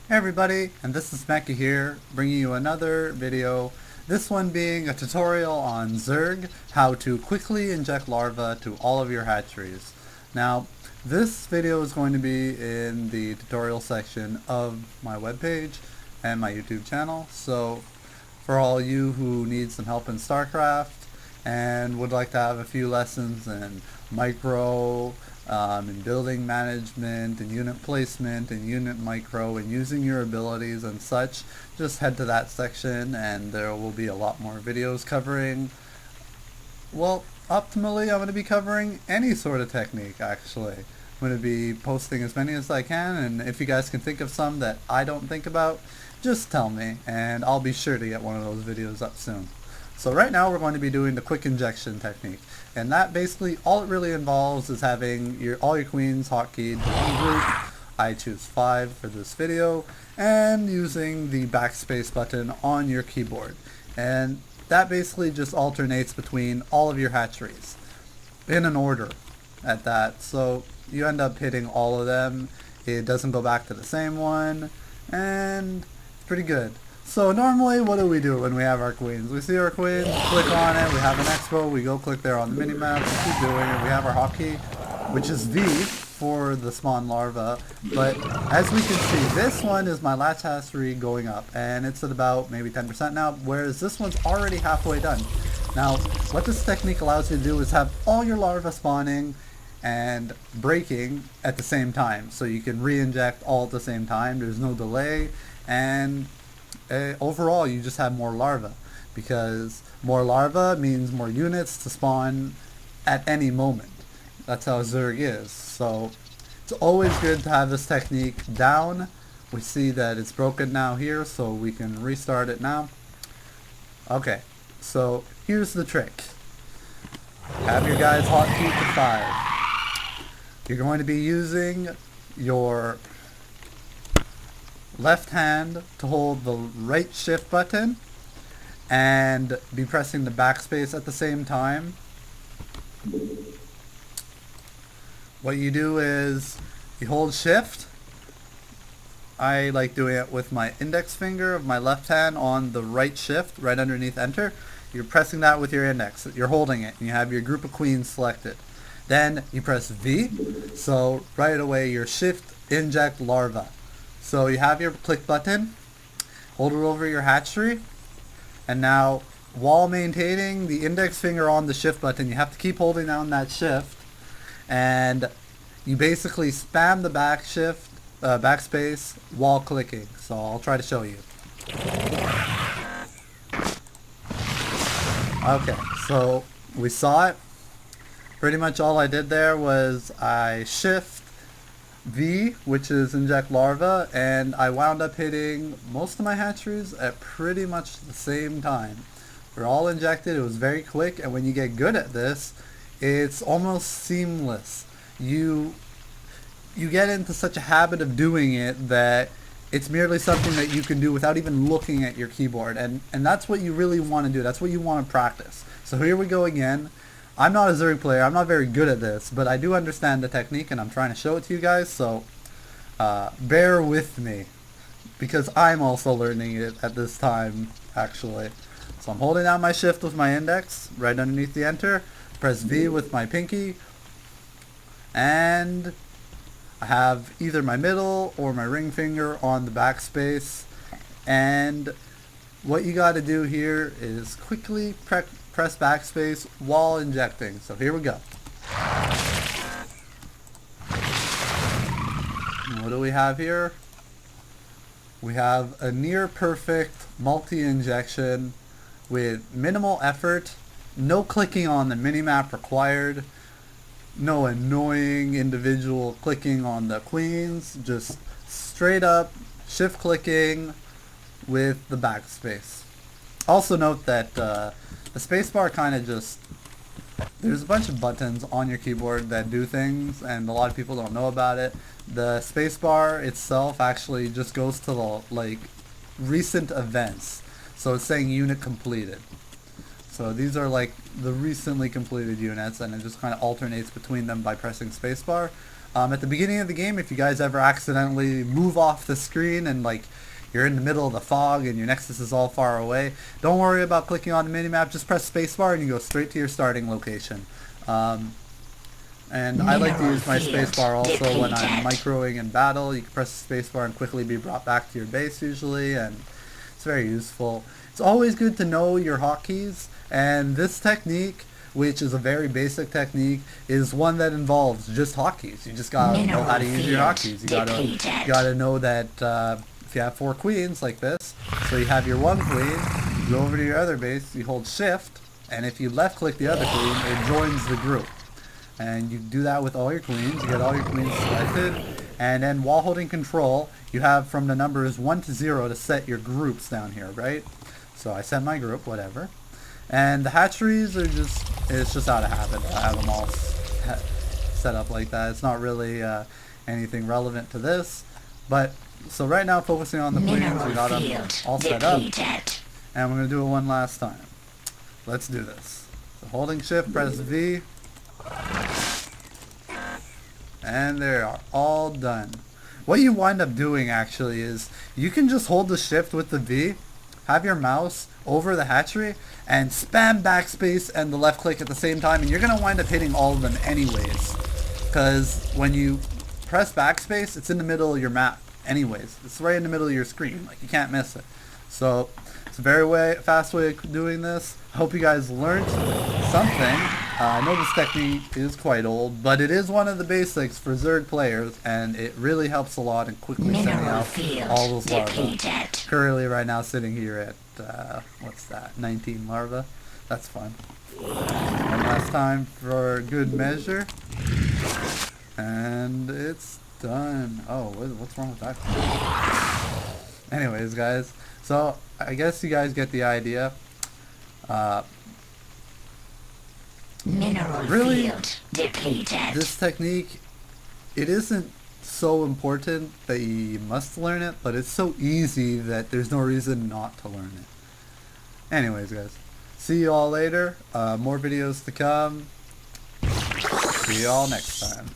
Hey everybody, and this is Mecca here, bringing you another video. This one being a tutorial on Zerg, how to quickly inject larvae to all of your hatcheries. Now, this video is going to be in the tutorial section of my webpage and my YouTube channel, so for all you who need some help in StarCraft and would like to have a few lessons in micro, in building management and unit placement and unit micro and using your abilities and such, just head to that section and there will be a lot more videos covering, well, optimally I'm going to be covering any sort of technique actually. I'm going to be posting as many as I can, and if you guys can think of some that I don't think about, just tell me and I'll be sure to get one of those videos up soon. So right now we're going to be doing the quick injection technique, and that basically all it really involves is having all your queens hotkeyed to one group. I choose 5 for this video, and using the backspace button on your keyboard, and that basically just alternates between all of your hatcheries in an order at that, so you end up hitting all of them. It doesn't go back to the same one, and it's pretty good. So normally what do we do when we have our queens? We see our queens, click on it, we have an expo, we go click there on the minimap, we keep doing it, we have our hotkey, which is V for the spawn larva, but as we can see, this one is my last hatchery going up, and it's at about maybe 10% now, whereas this one's already halfway done. Now, what this technique allows you to do is have all your larvae spawning and breaking at the same time, so you can re-inject all at the same time, there's no delay, and overall you just have more larvae, because more larvae means more units to spawn at any moment. That's how Zerg is. So it's always good to have this technique down. We see that it's broken now here, so we can restart it now. Okay, so here's the trick. Have your guys hotkey to 5. You're going to be using your left hand to hold the right shift button and be pressing the backspace at the same time. What you do is you hold shift. I like doing it with my index finger of my left hand on the right shift right underneath enter. You're pressing that with your index. You're holding it and you have your group of queens selected. Then you press V, so right away your shift inject larva. So you have your click button, hold it over your hatchery, and now while maintaining the index finger on the shift button, you have to keep holding down that shift, and you basically spam the backspace while clicking. So I'll try to show you. Okay, so we saw it. Pretty much all I did there was I shift V, which is inject larva, and I wound up hitting most of my hatcheries at pretty much the same time. They're all injected, it was very quick, and when you get good at this, it's almost seamless. You get into such a habit of doing it that it's merely something that you can do without even looking at your keyboard, and that's what you really want to do, that's what you want to practice. So here we go again. I'm not a Zerg player, I'm not very good at this, but I do understand the technique and I'm trying to show it to you guys, so bear with me, because I'm also learning it at this time, actually. So I'm holding down my shift with my index, right underneath the enter, press V with my pinky, and I have either my middle or my ring finger on the backspace, and what you got to do here is quickly press backspace while injecting. So here we go. And what do we have here? We have a near perfect multi-injection with minimal effort, no clicking on the minimap required, no annoying individual clicking on the queens, just straight up shift clicking with the backspace. Also note that the spacebar kind of just, there's a bunch of buttons on your keyboard that do things and a lot of people don't know about it. The spacebar itself actually just goes to the recent events. So it's saying unit completed. So these are like the recently completed units, and it just kind of alternates between them by pressing spacebar. At the beginning of the game, if you guys ever accidentally move off the screen and like you're in the middle of the fog and your Nexus is all far away, don't worry about clicking on the minimap. Just press spacebar and you go straight to your starting location. And I like to use my spacebar also when I'm microing in battle. You can press the spacebar and quickly be brought back to your base usually, and it's very useful. It's always good to know your hotkeys, and this technique, which is a very basic technique, is one that involves just hotkeys. You just gotta know how to use your hotkeys. You gotta know that if you have 4 queens like this, so you have your 1 queen, you go over to your other base, you hold shift, and if you left click the other queen, it joins the group. And you do that with all your queens. You get all your queens selected, and then while holding control, you have from the numbers 1 to 0 to set your groups down here, right? So I set my group, whatever. And the hatcheries are it's just out of habit. I have them all set up like that. It's not really anything relevant to this. But, so right now focusing on the queens, we got them all set up. And we're going to do it one last time. Let's do this. So holding shift, press V. And they are all done. What you wind up doing actually is you can just hold the shift with the V, have your mouse over the hatchery, and spam backspace and the left click at the same time, and you're going to wind up hitting all of them anyways. Because when you press backspace, it's in the middle of your map anyways. It's right in the middle of your screen. Like, you can't miss it. So it's a very fast way of doing this. I hope you guys learned something. I know this technique is quite old, but it is one of the basics for Zerg players, and it really helps a lot in quickly sending out all those larvae. Currently right now sitting here at, what's that, 19 larvae? That's fun. One last time for good measure. And it's done. Oh, what's wrong with that? Anyways, guys, so I guess you guys get the idea. Really, this technique, it isn't so important that you must learn it, but it's so easy that there's no reason not to learn it. Anyways, guys, see you all later. More videos to come. See you all next time.